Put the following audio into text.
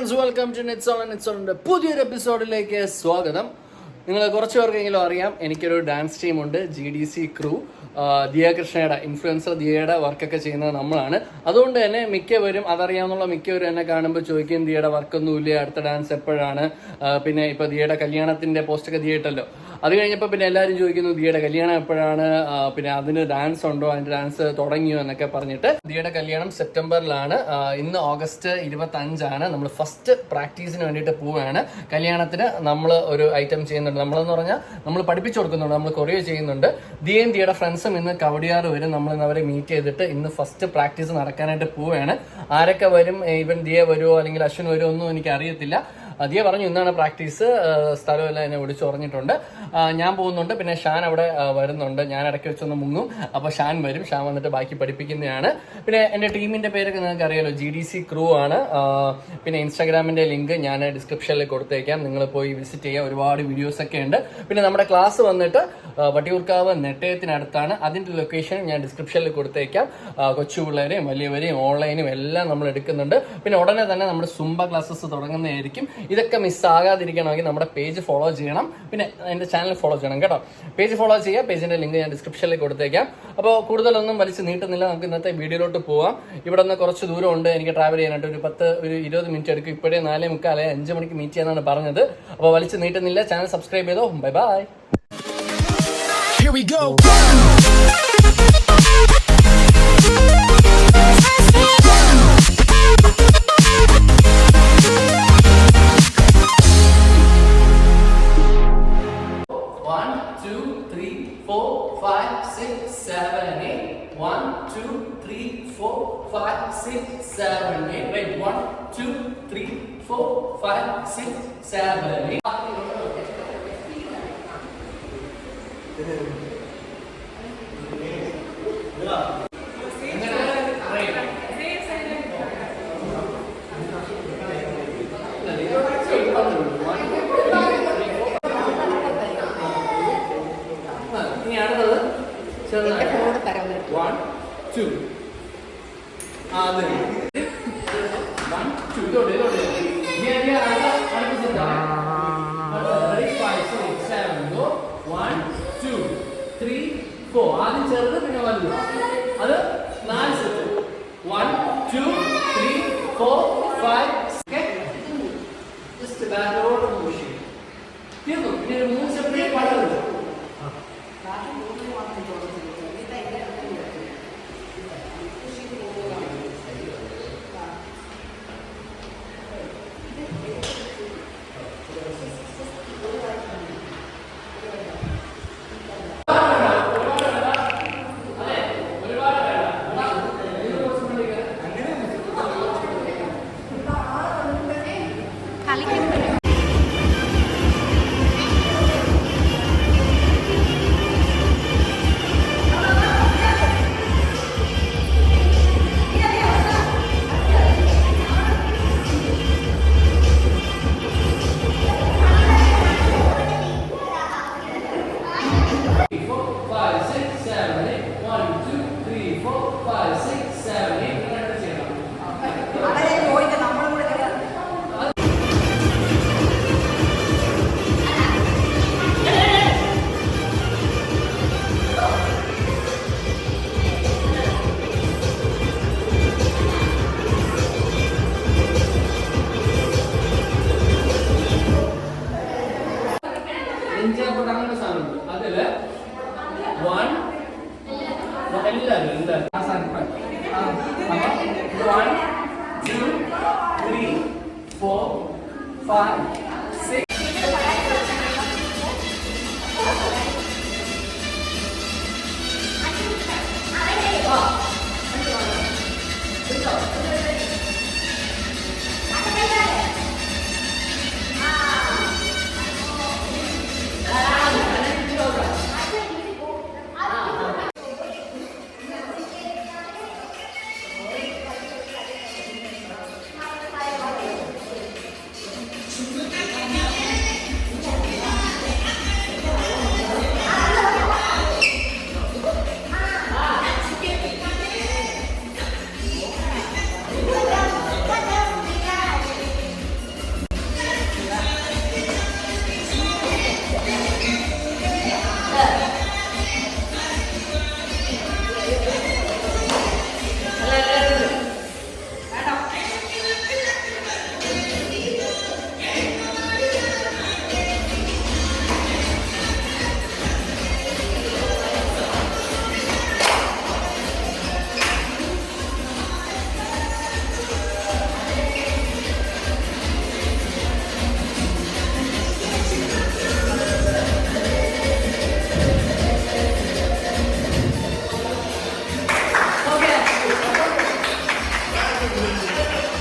Friends, welcome to നെറ്റ്സോളിന്റെ പുതിയൊരു എപ്പിസോഡിലേക്ക് സ്വാഗതം. നിങ്ങൾ കുറച്ച് പേർക്കെങ്കിലും അറിയാം, എനിക്കൊരു ഡാൻസ് ടീമുണ്ട്, GDC ക്രൂ. ദിയ കൃഷ്ണയുടെ ഇൻഫ്ലുവൻസർ ദിയയുടെ വർക്കൊക്കെ ചെയ്യുന്നത് നമ്മളാണ്. അതുകൊണ്ട് തന്നെ മിക്കവരും അതറിയാവുന്ന മിക്കവരും എന്നെ കാണുമ്പോൾ ചോദിക്കും, ദിയയുടെ വർക്കൊന്നുമില്ല, അടുത്ത ഡാൻസ് എപ്പോഴാണ്? പിന്നെ ഇപ്പോൾ ദിയയുടെ കല്യാണത്തിൻ്റെ പോസ്റ്റൊക്കെ ദിയ ഇട്ടല്ലോ. അത് കഴിഞ്ഞപ്പോൾ പിന്നെ എല്ലാവരും ചോദിക്കുന്നു, ദിയയുടെ കല്യാണം എപ്പോഴാണ്, പിന്നെ അതിന് ഡാൻസ് ഉണ്ടോ, അതിൻ്റെ ഡാൻസ് തുടങ്ങിയോ എന്നൊക്കെ പറഞ്ഞിട്ട്. ദിയയുടെ കല്യാണം സെപ്റ്റംബറിലാണ്. ഇന്ന് ഓഗസ്റ്റ് 25 നമ്മൾ ഫസ്റ്റ് പ്രാക്ടീസിന് വേണ്ടിയിട്ട് പോവുകയാണ്. കല്യാണത്തിന് നമ്മൾ ഒരു ഐറ്റം ചെയ്യുന്നുണ്ട്. നമ്മളെന്ന് പറഞ്ഞാൽ നമ്മൾ പഠിപ്പിച്ചു കൊടുക്കുന്നുണ്ട്, നമ്മൾ കൊറിയോ ചെയ്യുന്നുണ്ട്. ദിയയും ദിയയുടെ ഫ്രണ്ട്സും ഇന്ന് കവടിയാറ് വരും. നമ്മൾ ഇന്ന് അവരെ മീറ്റ് ചെയ്തിട്ട് ഇന്ന് ഫസ്റ്റ് പ്രാക്ടീസ് നടക്കാനായിട്ട് പോവുകയാണ്. ആരൊക്കെ വരും, ഈവൻ ദിയ വരുമോ അല്ലെങ്കിൽ അശ്വിൻ വരുമോ ഒന്നും എനിക്ക് അറിയത്തില്ല. ദിയ പറഞ്ഞു ഇന്നാണ് പ്രാക്ടീസ്, സ്ഥലമെല്ലാം എന്നെ വിളിച്ചു പറഞ്ഞിട്ടുണ്ട്. ഞാൻ പോകുന്നുണ്ട്, പിന്നെ ഷാൻ അവിടെ വരുന്നുണ്ട്. ഞാൻ ഇടയ്ക്ക് വെച്ചൊന്ന് മുങ്ങും, അപ്പോൾ ഷാൻ വരും. ഷാൻ വന്നിട്ട് ബാക്കി പഠിപ്പിക്കുന്നതാണ്. പിന്നെ എൻ്റെ ടീമിൻ്റെ പേരൊക്കെ നിങ്ങൾക്ക് അറിയാലോ, GDC ക്രൂ ആണ്. പിന്നെ ഇൻസ്റ്റാഗ്രാമിൻ്റെ ലിങ്ക് ഞാൻ ഡിസ്ക്രിപ്ഷനിൽ കൊടുത്തേക്കാം, നിങ്ങൾ പോയി വിസിറ്റ് ചെയ്യാം. ഒരുപാട് വീഡിയോസൊക്കെ ഉണ്ട്. പിന്നെ നമ്മുടെ ക്ലാസ് വന്നിട്ട് വട്ടിയൂർക്കാവ് നെട്ടയത്തിനടുത്താണ്. അതിൻ്റെ ലൊക്കേഷൻ ഞാൻ ഡിസ്ക്രിപ്ഷനിൽ കൊടുത്തേക്കാം. കൊച്ചു പിള്ളേരെയും വലിയവരെയും ഓൺലൈനും എല്ലാം നമ്മൾ എടുക്കുന്നുണ്ട്. പിന്നെ ഉടനെ തന്നെ നമ്മുടെ സുംബ ക്ലാസ്സസ് തുടങ്ങുന്നതായിരിക്കും. ഇതൊക്കെ മിസ്സാകാതിരിക്കണമെങ്കിൽ നമ്മുടെ പേജ് ഫോളോ ചെയ്യണം, പിന്നെ എൻ്റെ ചാനൽ ഫോളോ ചെയ്യണം കേട്ടോ. പേജ് ഫോളോ ചെയ്യുക. പേജിൻ്റെ ലിങ്ക് ഞാൻ ഡിസ്ക്രിപ്ഷനിൽ കൊടുത്തേക്കാം. അപ്പോൾ കൂടുതലൊന്നും വലിച്ച് നീട്ടുന്നില്ല, നമുക്ക് ഇന്നത്തെ വീഡിയോയിലോട്ട് പോവാം. ഇവിടെ നിന്ന് കുറച്ച് ദൂരമുണ്ട് എനിക്ക് ട്രാവൽ ചെയ്യാനായിട്ട്. ഒരു 20 മിനിറ്റ് എടുക്കും. ഇപ്പോഴേ 4:45 5 മണിക്ക് മീറ്റ് ചെയ്യാനാണ് പറഞ്ഞത്. അപ്പോൾ വലിച്ച് നീട്ടുന്നില്ല. ചാനൽ സബ്സ്ക്രൈബ് ചെയ്തോ. Bye bye. Here we go. 1 2 3 4 5 6 7 8. 1 2 3 4 5 6 7 8. Wait, 1 2 3 4 5 6 7 8. ആദ്യം ചെറുത് പിന്നെ വലുത്. അത് 4 സെറ്റ്. 1 2 3 4 5. ജസ്റ്റ് ബാക്കിലോട്ട് പുഷ് ചെയ്യും. തീർന്നു. പിന്നെ 3 സെപ്പറേറ്റ് പാടുന്നുണ്ട്. അതില് 1 എല്ലാവരും 1 2 3 4 5 6. ആയിട്ട്